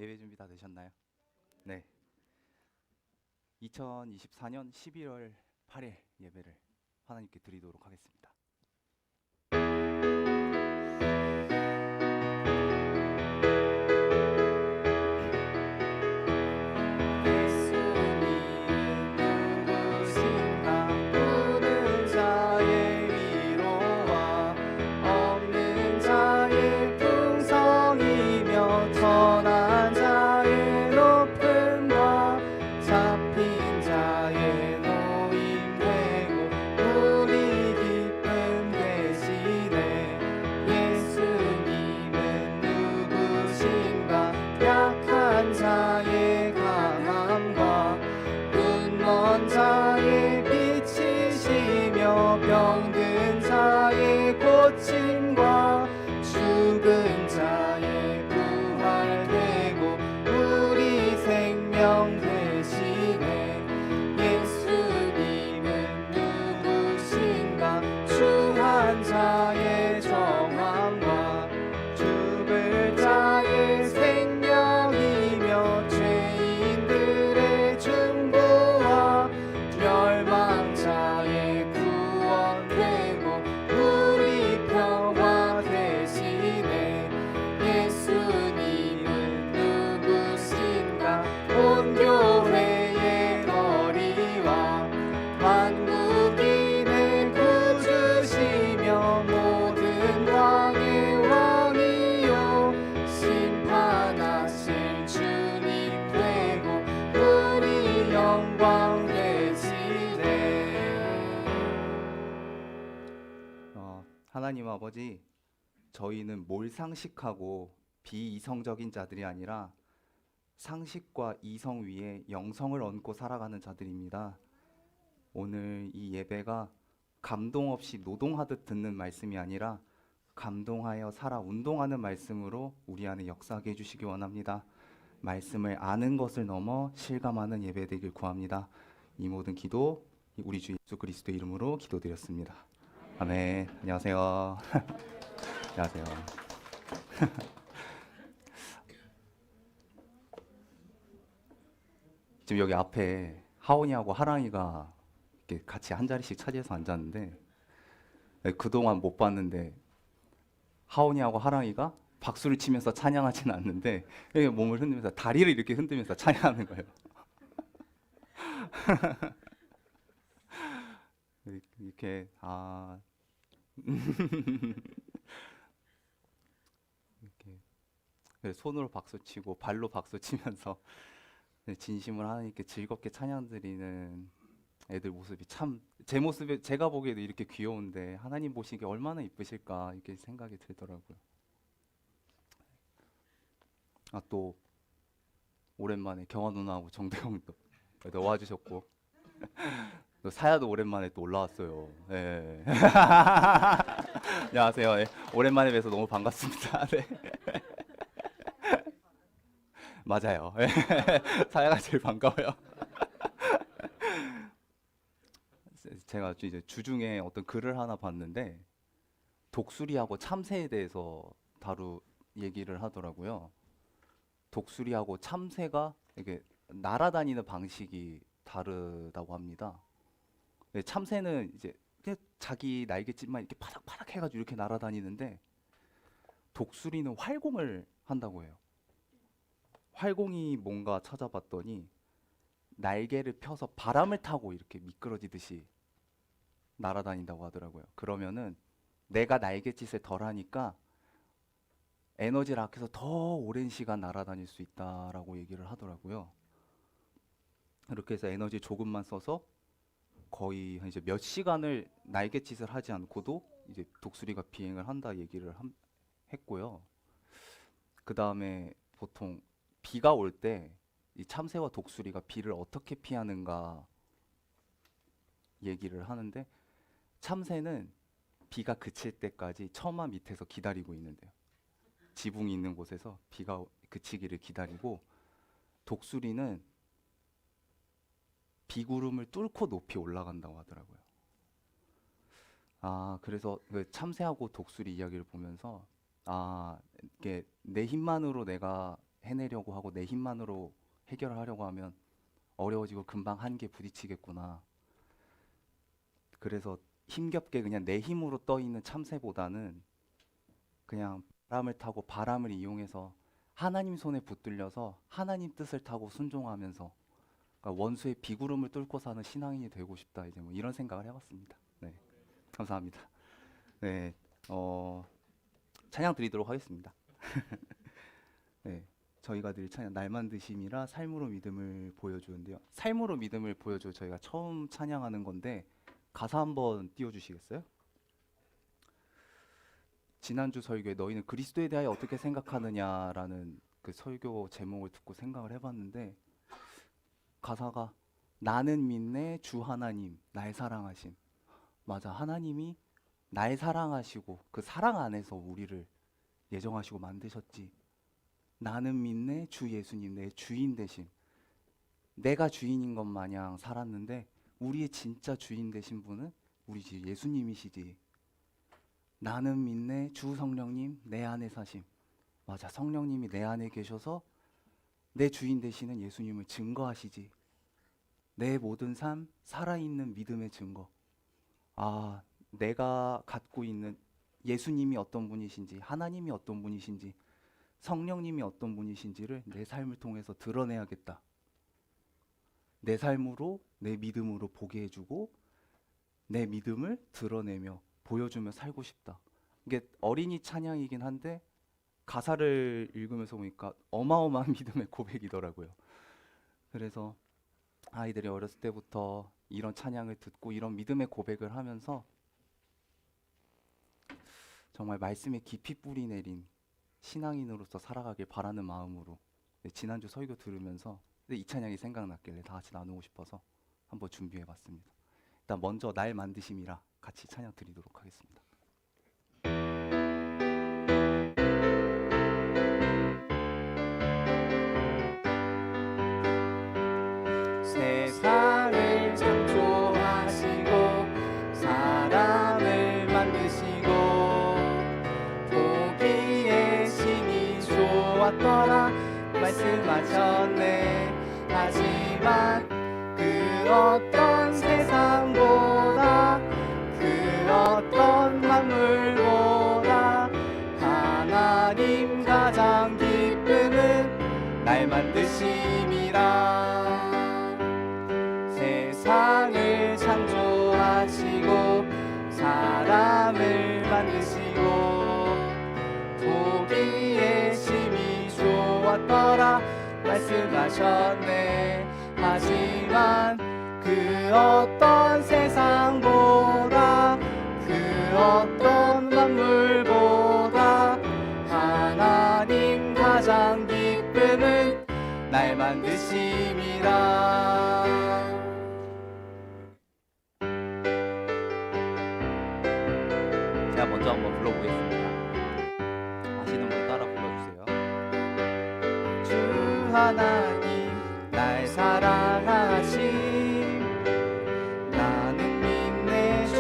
예배 준비 다 되셨나요? 네. 2024년 11월 8일 예배를 하나님께 드리도록 하겠습니다. 병든 자의 고침과 죽은 자의 부활되고 우리 생명 되시네. 예수님은 누구신가? 주한 자의 정함과 죽을 자의 생명이며 죄인들의 중보와 멸망자의 교회의 머리와 만국인의 구주시며 모든 왕의 왕이요 심판하실 주님 되고 우리 영광 되시네. 하나님 아버지, 저희는 몰상식하고 비이성적인 자들이 아니라 상식과 이성 위에 영성을 얹고 살아가는 자들입니다. 오늘 이 예배가 감동 없이 노동하듯 듣는 말씀이 아니라 감동하여 살아 운동하는 말씀으로 우리 안에 역사하게 해주시기 원합니다. 말씀을 아는 것을 넘어 실감하는 예배 되길 구합니다. 이 모든 기도 우리 주 예수 그리스도의 이름으로 기도드렸습니다. 아멘. 안녕하세요. 안녕하세요. 지금 여기 앞에 하온이하고 하랑이가 이렇게 같이 한 자리씩 차지해서 앉았는데, 그동안 못 봤는데 하온이하고 하랑이가 박수를 치면서 찬양하지는 않는데 이렇게 몸을 흔들면서 다리를 이렇게 흔들면서 찬양하는 거예요. 이렇게 이렇게 손으로 박수 치고 발로 박수 치면서 진심으로 하나님께 즐겁게 찬양 드리는 애들 모습이 참, 제 모습에 제가 보기에도 이렇게 귀여운데 하나님 보시기에 얼마나 이쁘실까 이렇게 생각이 들더라고요. 또 오랜만에 경화 누나하고 정대형도 와주셨고 또 사야도 오랜만에 또 올라왔어요. 네. 안녕하세요. 네. 오랜만에 뵈서 너무 반갑습니다. 네. 맞아요. 사야가 제일 반가워요. 제가 이제 주중에 어떤 글을 하나 봤는데 독수리하고 참새에 대해서 얘기를 하더라고요. 독수리하고 참새가 이게 날아다니는 방식이 다르다고 합니다. 참새는 이제 그냥 자기 날갯짓만 이렇게 파닥파닥 해가지고 이렇게 날아다니는데 독수리는 활공을 한다고 해요. 활공이 뭔가 찾아봤더니 날개를 펴서 바람을 타고 이렇게 미끄러지듯이 날아다닌다고 하더라고요. 그러면은 내가 날갯짓을 덜 하니까 에너지를 아껴서 더 오랜 시간 날아다닐 수 있다라고 얘기를 하더라고요. 이렇게 해서 에너지 조금만 써서 거의 이제 몇 시간을 날갯짓을 하지 않고도 이제 독수리가 비행을 한다 얘기를 했고요. 그 다음에 보통 비가 올 때 이 참새와 독수리가 비를 어떻게 피하는가 얘기를 하는데, 참새는 비가 그칠 때까지 처마 밑에서 기다리고 있는데요. 지붕이 있는 곳에서 비가 그치기를 기다리고, 독수리는 비구름을 뚫고 높이 올라간다고 하더라고요. 그래서 그 참새하고 독수리 이야기를 보면서 이게 내 힘만으로 내가 해내려고 하고 내 힘만으로 해결하려고 하면 어려워지고 금방 한계에 부딪히겠구나. 그래서 힘겹게 그냥 내 힘으로 떠 있는 참새보다는 그냥 바람을 타고 바람을 이용해서 하나님 손에 붙들려서 하나님 뜻을 타고 순종하면서, 그러니까 원수의 비구름을 뚫고 사는 신앙인이 되고 싶다. 이제 뭐 이런 생각을 해봤습니다. 네, 감사합니다. 네, 찬양 드리도록 하겠습니다. 네, 저희가 늘 찬양 날만 드심이라 삶으로 믿음을 보여주는데요. 삶으로 믿음을 보여줘 저희가 처음 찬양하는 건데 가사 한번 띄워주시겠어요? 지난주 설교에 너희는 그리스도에 대하여 어떻게 생각하느냐라는 그 설교 제목을 듣고 생각을 해봤는데, 가사가 나는 믿네 주 하나님 날 사랑하심. 맞아, 하나님이 날 사랑하시고 그 사랑 안에서 우리를 예정하시고 만드셨지. 나는 믿네 주 예수님 내 주인 되심. 내가 주인인 것 마냥 살았는데 우리의 진짜 주인 되신 분은 우리 주 예수님이시지. 나는 믿네 주 성령님 내 안에 사심. 맞아, 성령님이 내 안에 계셔서 내 주인 되시는 예수님을 증거하시지. 내 모든 삶 살아있는 믿음의 증거. 아, 내가 갖고 있는 예수님이 어떤 분이신지, 하나님이 어떤 분이신지, 성령님이 어떤 분이신지를 내 삶을 통해서 드러내야겠다. 내 삶으로, 내 믿음으로 보게 해주고 내 믿음을 드러내며 보여주며 살고 싶다. 이게 어린이 찬양이긴 한데 가사를 읽으면서 보니까 어마어마한 믿음의 고백이더라고요. 그래서 아이들이 어렸을 때부터 이런 찬양을 듣고 이런 믿음의 고백을 하면서 정말 말씀에 깊이 뿌리 내린 신앙인으로서 살아가길 바라는 마음으로 지난주 설교 들으면서 이 찬양이 생각났길래 다 같이 나누고 싶어서 한번 준비해봤습니다. 일단 먼저 날 만드심이라 같이 찬양 드리도록 하겠습니다. 세상을 창조하시고 사람을 만드시고 보기에 신이 좋았더라 말씀하셨네. 하지만 그 어떤 세상보다 그 어떤 만물보다 하나님 가장 기쁨은 날 만드심이라. 세상을 창조하시고 사람을 만드시고 보기에 심히 좋았더라 말씀하셨네. 하지만 그 어떤 세상보다 그 어떤 만물보다 하나님 가장 기쁨은 날 만드심이라. 제가 먼저 한번 불러보겠습니다. 아시는 분 따라 불러주세요. 주 하나님 날 사랑하심. 나는 믿네 주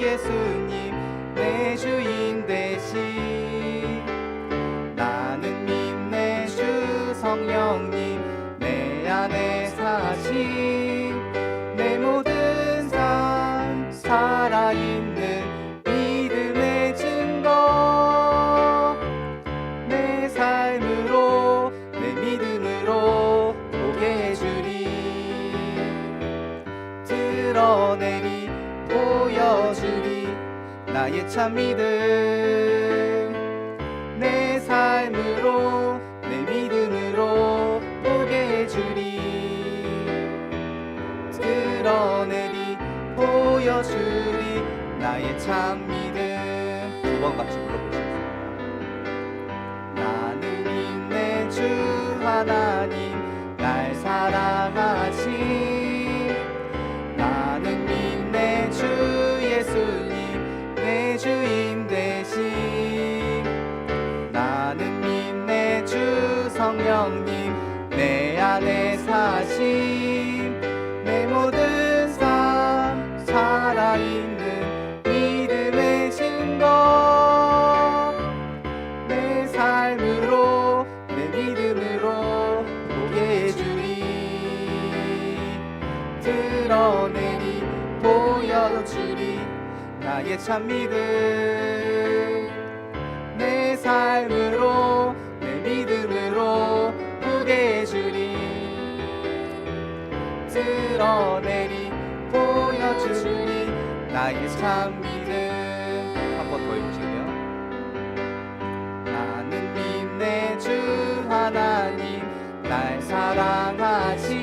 예수님 내 주인 되심. 나는 믿네 주 성령님 내 안에 사심. 내 모든 삶 살아있는 믿음의 증거. 내 삶으로 내 믿음으로 보게 해주리. 드러내리 보여주리 나의 참 믿음. 내 삶으로 내 믿음으로 보게 해주리. 드러내리 보여주리 나의 참 믿음. 두 번 같이 불러보시겠습니다. 나는 믿네 주 하나님 날 사랑하심. 나는 믿네 주 예수님 내 주인 되심. 나는 믿네 주 성령님 내 안에 사심. 내 모든 삶 살아있는 믿음의 증거. 참 믿음 내 삶으로 내 믿음으로 보게 해주리 드러내리 보여주리 나의 참 믿음 한 번 더 해보실게요. 나는 믿네 주 하나님 날 사랑하시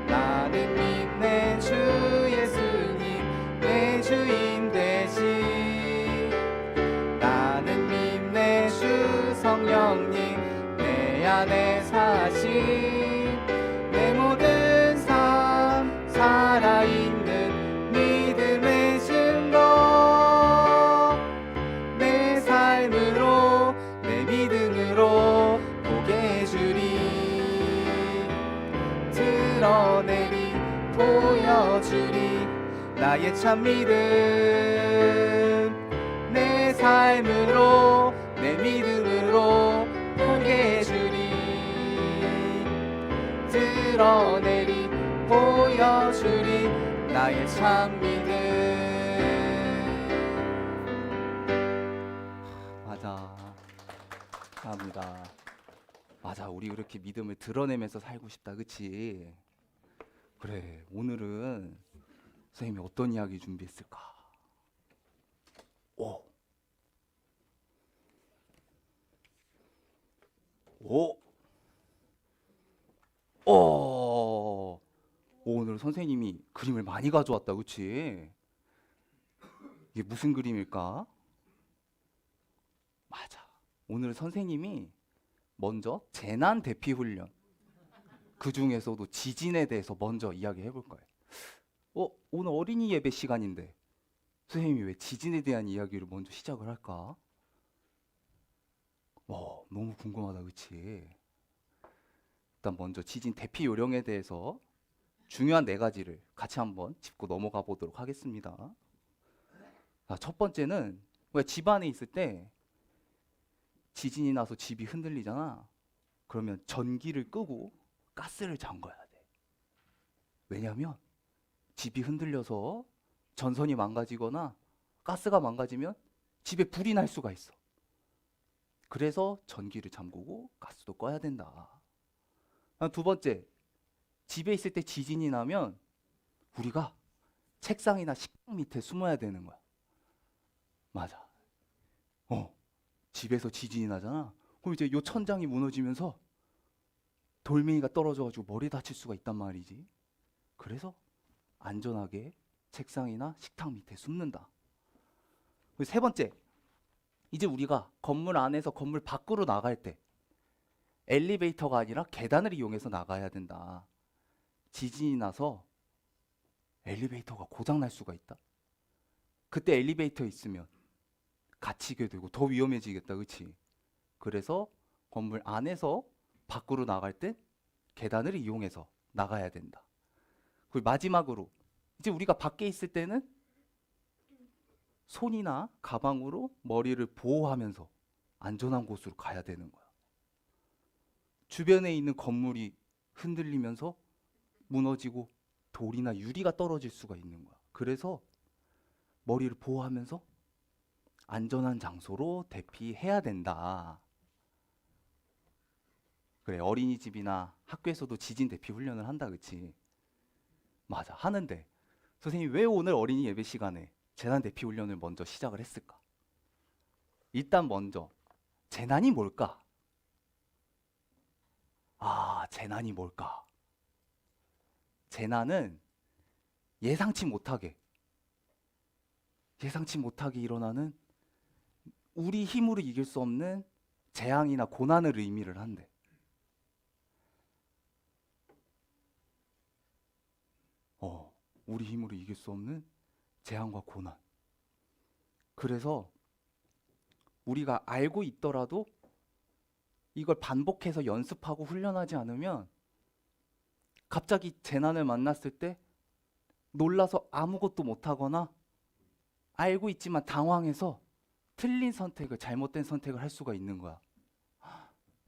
나는 믿네 주 예수님 내 주임 되시 나는 믿네 주 성령님 내 안에 사시 내 모든 삶 살아있는 믿음의 증거 내 삶으로 내 믿음으로 보게 해주리 드러내리 보여주리 나의 참 믿음 내 삶으로 내 믿음으로 보게 해주리 드러내리 보여주리 나의 참 믿음 맞아. 감사합니다. 맞아. 우리 그렇게 믿음을 드러내면서 살고 싶다. 그치? 그래. 오늘은 선생님이 어떤 이야기 준비했을까? 오. 오. 오늘 선생님이 그림을 많이 가져왔다. 그치? 이게 무슨 그림일까? 맞아. 오늘 선생님이 먼저 재난 대피 훈련, 그 중에서도 지진에 대해서 먼저 이야기해 볼 거예요. 오늘 어린이 예배 시간인데 선생님이 왜 지진에 대한 이야기를 먼저 시작을 할까? 너무 궁금하다, 그치? 일단 먼저 지진 대피 요령에 대해서 중요한 4가지를 같이 한번 짚고 넘어가 보도록 하겠습니다. 첫 번째는 왜 집 안에 있을 때 지진이 나서 집이 흔들리잖아. 그러면 전기를 끄고 가스를 잠궈야 돼. 왜냐면 집이 흔들려서 전선이 망가지거나 가스가 망가지면 집에 불이 날 수가 있어. 그래서 전기를 잠그고 가스도 꺼야 된다. 두 번째, 집에 있을 때 지진이 나면 우리가 책상이나 식탁 밑에 숨어야 되는 거야. 맞아. 집에서 지진이 나잖아. 그럼 이제 요 천장이 무너지면서 돌멩이가 떨어져가지고 머리 다칠 수가 있단 말이지. 그래서 안전하게 책상이나 식탁 밑에 숨는다. 그리고 세 번째, 이제 우리가 건물 안에서 건물 밖으로 나갈 때 엘리베이터가 아니라 계단을 이용해서 나가야 된다. 지진이 나서 엘리베이터가 고장 날 수가 있다. 그때 엘리베이터에 있으면 갇히게 되고 더 위험해지겠다. 그치? 그래서 건물 안에서 밖으로 나갈 때 계단을 이용해서 나가야 된다. 그리고 마지막으로 이제 우리가 밖에 있을 때는 손이나 가방으로 머리를 보호하면서 안전한 곳으로 가야 되는 거야. 주변에 있는 건물이 흔들리면서 무너지고 돌이나 유리가 떨어질 수가 있는 거야. 그래서 머리를 보호하면서 안전한 장소로 대피해야 된다. 그래, 어린이집이나 학교에서도 지진 대피 훈련을 한다. 그치? 맞아, 하는데 선생님이 왜 오늘 어린이 예배 시간에 재난 대피 훈련을 먼저 시작을 했을까? 일단 먼저 재난이 뭘까? 재난이 뭘까? 재난은 예상치 못하게 일어나는 우리 힘으로 이길 수 없는 재앙이나 고난을 의미를 한대. 우리 힘으로 이길 수 없는 재앙과 고난. 그래서 우리가 알고 있더라도 이걸 반복해서 연습하고 훈련하지 않으면 갑자기 재난을 만났을 때 놀라서 아무것도 못하거나 알고 있지만 당황해서 틀린 선택을, 잘못된 선택을 할 수가 있는 거야.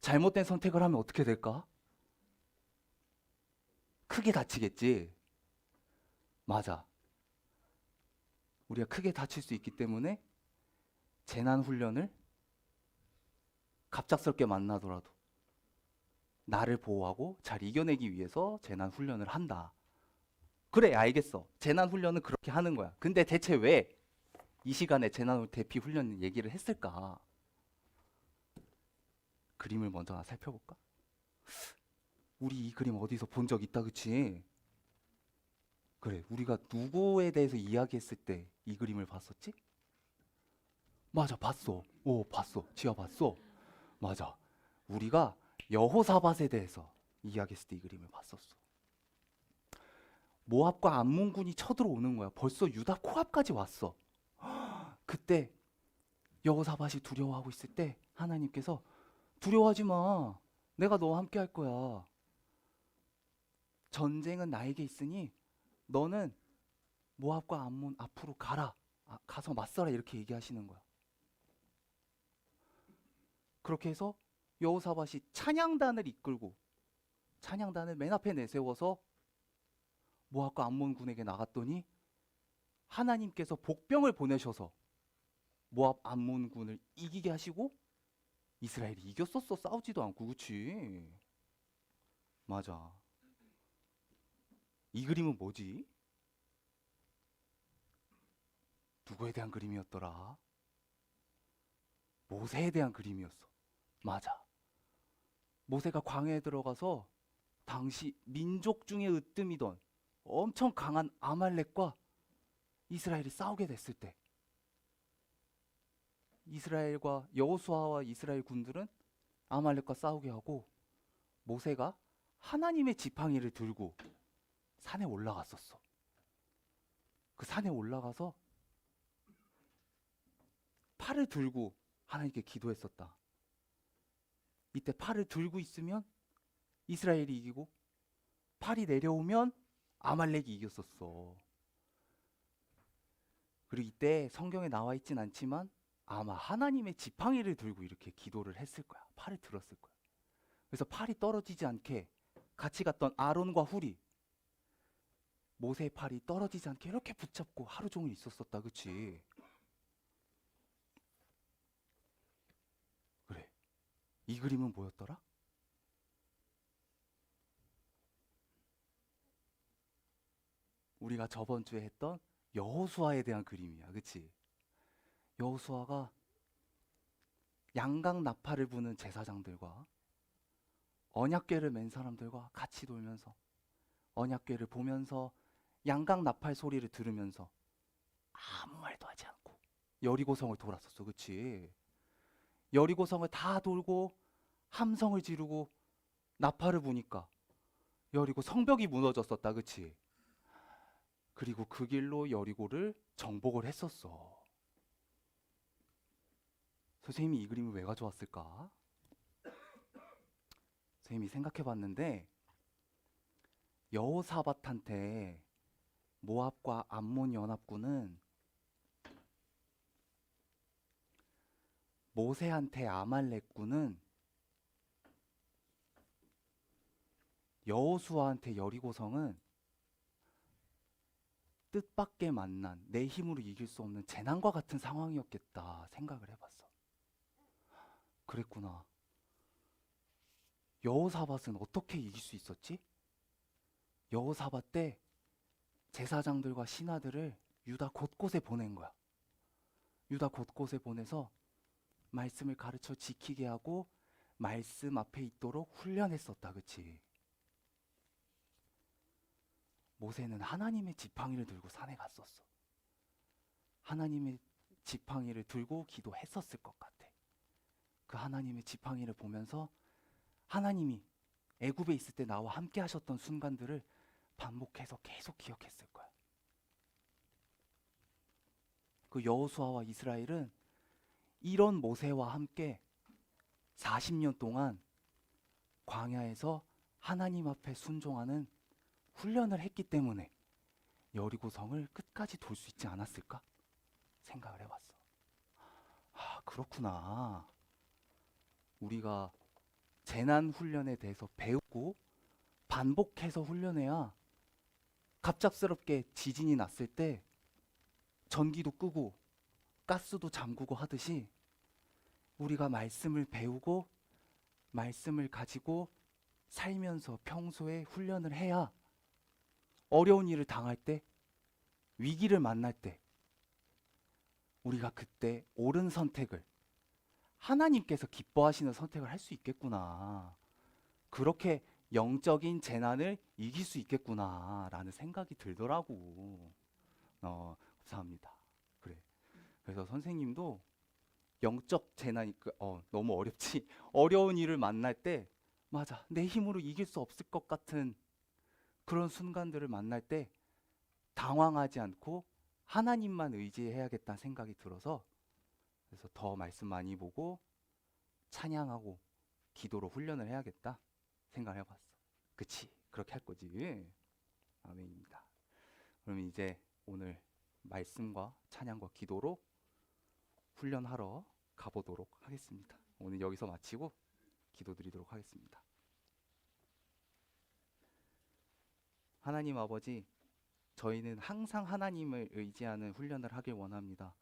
잘못된 선택을 하면 어떻게 될까? 크게 다치겠지. 맞아. 우리가 크게 다칠 수 있기 때문에 재난 훈련을 갑작스럽게 만나더라도 나를 보호하고 잘 이겨내기 위해서 재난 훈련을 한다. 그래, 알겠어. 재난 훈련은 그렇게 하는 거야. 근데 대체 왜 이 시간에 재난 대피 훈련 얘기를 했을까? 그림을 먼저 하나 살펴볼까? 우리 이 그림 어디서 본 적 있다, 그치? 그래, 우리가 누구에 대해서 이야기했을 때 이 그림을 봤었지? 맞아, 봤어. 오, 봤어. 지아 봤어. 맞아. 우리가 여호사밧에 대해서 이야기했을 때 이 그림을 봤었어. 모압과 암몬군이 쳐들어오는 거야. 벌써 유다 코앞까지 왔어. 그때 여호사밧이 두려워하고 있을 때 하나님께서 두려워하지 마. 내가 너와 함께 할 거야. 전쟁은 나에게 있으니 너는 모압과 암몬 앞으로 가라. 가서 맞서라 이렇게 얘기하시는 거야. 그렇게 해서 여호사밧이 찬양단을 이끌고 찬양단을 맨 앞에 내세워서 모압과 암몬군에게 나갔더니 하나님께서 복병을 보내셔서 모압 암몬군을 이기게 하시고 이스라엘이 이겼었어. 싸우지도 않고. 그치? 맞아. 이 그림은 뭐지? 누구에 대한 그림이었더라? 모세에 대한 그림이었어. 맞아. 모세가 광야에 들어가서 당시 민족 중에 으뜸이던 엄청 강한 아말렉과 이스라엘이 싸우게 됐을 때 이스라엘과 여호수아와 이스라엘 군들은 아말렉과 싸우게 하고 모세가 하나님의 지팡이를 들고 산에 올라갔었어. 그 산에 올라가서 팔을 들고 하나님께 기도했었다. 이때 팔을 들고 있으면 이스라엘이 이기고 팔이 내려오면 아말렉이 이겼었어. 그리고 이때 성경에 나와 있진 않지만 아마 하나님의 지팡이를 들고 이렇게 기도를 했을 거야. 팔을 들었을 거야. 그래서 팔이 떨어지지 않게 같이 갔던 아론과 훌이 모세의 팔이 떨어지지 않게 이렇게 붙잡고 하루 종일 있었었다. 그치? 그래. 이 그림은 뭐였더라? 우리가 저번 주에 했던 여호수아에 대한 그림이야. 그치? 여호수아가 양각 나팔을 부는 제사장들과 언약궤를 맨 사람들과 같이 돌면서 언약궤를 보면서 양각 나팔 소리를 들으면서 아무 말도 하지 않고 여리고성을 돌았었어. 그치? 여리고성을 다 돌고 함성을 지르고 나팔을 부니까 여리고 성벽이 무너졌었다. 그치? 그리고 그 길로 여리고를 정복을 했었어. 선생님이 이 그림을 왜 가져왔을까? 선생님이 생각해 봤는데 여호사밧한테 모압과 암몬 연합군은 모세한테 아말렉군은 여호수아한테 여리고성은 뜻밖의 만난 내 힘으로 이길 수 없는 재난과 같은 상황이었겠다 생각을 해봤어. 그랬구나. 여호사밧은 어떻게 이길 수 있었지? 여호사밧 때 제사장들과 신하들을 유다 곳곳에 보낸 거야. 유다 곳곳에 보내서 말씀을 가르쳐 지키게 하고 말씀 앞에 있도록 훈련했었다. 그치? 모세는 하나님의 지팡이를 들고 산에 갔었어. 하나님의 지팡이를 들고 기도했었을 것 같아. 그 하나님의 지팡이를 보면서 하나님이 애굽에 있을 때 나와 함께 하셨던 순간들을 반복해서 계속 기억했을 거야. 그 여호수아와 이스라엘은 이런 모세와 함께 40년 동안 광야에서 하나님 앞에 순종하는 훈련을 했기 때문에 여리고성을 끝까지 돌 수 있지 않았을까 생각을 해봤어. 아, 그렇구나. 우리가 재난 훈련에 대해서 배우고 반복해서 훈련해야 갑작스럽게 지진이 났을 때 전기도 끄고 가스도 잠그고 하듯이 우리가 말씀을 배우고 말씀을 가지고 살면서 평소에 훈련을 해야 어려운 일을 당할 때, 위기를 만날 때 우리가 그때 옳은 선택을, 하나님께서 기뻐하시는 선택을 할 수 있겠구나. 그렇게 영적인 재난을 이길 수 있겠구나라는 생각이 들더라고. 감사합니다. 그래. 그래서 선생님도 영적 재난이 너무 어렵지. 어려운 일을 만날 때 맞아. 내 힘으로 이길 수 없을 것 같은 그런 순간들을 만날 때 당황하지 않고 하나님만 의지해야겠다는 생각이 들어서 그래서 더 말씀 많이 보고 찬양하고 기도로 훈련을 해야겠다 생각을 해봤어. 그치? 그렇게 할 거지. 아멘입니다. 그럼 이제 오늘 말씀과 찬양과 기도로 훈련하러 가보도록 하겠습니다. 오늘 여기서 마치고 기도드리도록 하겠습니다. 하나님 아버지, 저희는 항상 하나님을 의지하는 훈련을 하길 원합니다.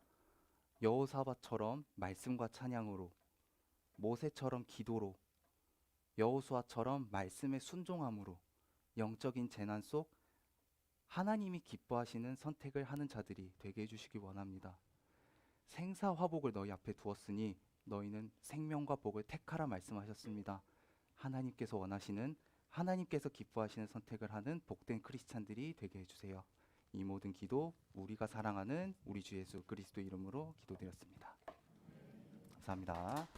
여호사밧처럼 말씀과 찬양으로, 모세처럼 기도로, 여호수아처럼 말씀에 순종함으로 영적인 재난 속 하나님이 기뻐하시는 선택을 하는 자들이 되게 해주시기 원합니다. 생사화복을 너희 앞에 두었으니 너희는 생명과 복을 택하라 말씀하셨습니다. 하나님께서 원하시는, 하나님께서 기뻐하시는 선택을 하는 복된 크리스찬들이 되게 해주세요. 이 모든 기도 우리가 사랑하는 우리 주 예수 그리스도 이름으로 기도드렸습니다. 감사합니다.